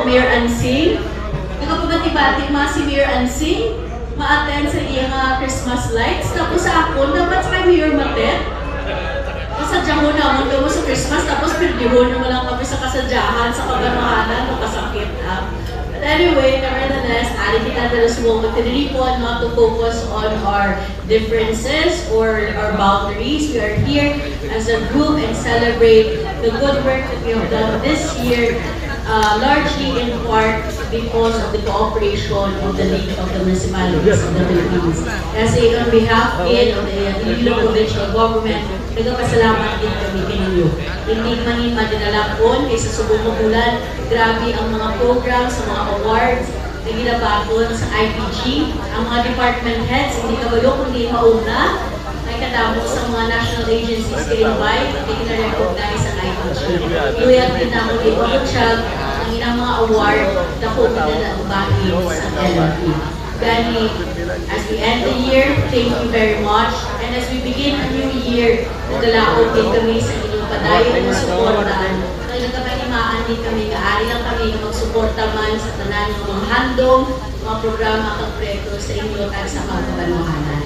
Mayor Ansing. Nagpabati-bati mga si Mayor Ansing, ma-attend sa iyang Christmas lights. Tapos sa ako, dapat sa kay Mayor Matet. Kasadyaho naman daw mo sa Christmas, tapos pirdihon naman lang kami sa kasadyahan, sa kaganahanan, o kasakit. But anyway, nevertheless, ari kita dalos mo matiniripon not to focus on our differences or our boundaries. We are here as a group and celebrate the good work that we have done this year, largely in part because of the cooperation of the League of the Municipalities of the Philippines. Kasi on behalf of the Iloilo Provincial Government, nagpasalamat din kami kaninyo. Hindi manin madinalakon kaysa subong magulan, grabe ang mga programs, ang mga awards na ginabaton sa IPG. Ang mga department heads, hindi kabalo kundi mauna, ay kadamo sa mga national agencies kay-invite, hindi na-recognize ang IPG. Kuyat din naman i-overchag ang inang mga award na po pinalabahin sa LRT. Gani, as we end the year, thank you very much. And as we begin a new year, nagalaot din kami sa inyong padayon na suportahan. Nagkapanimaan din kami, kaari lang kami na magsuporta man sa tanan ng mga handong, mga programa at proyekto sa inyo at sa mga kabanuhanan.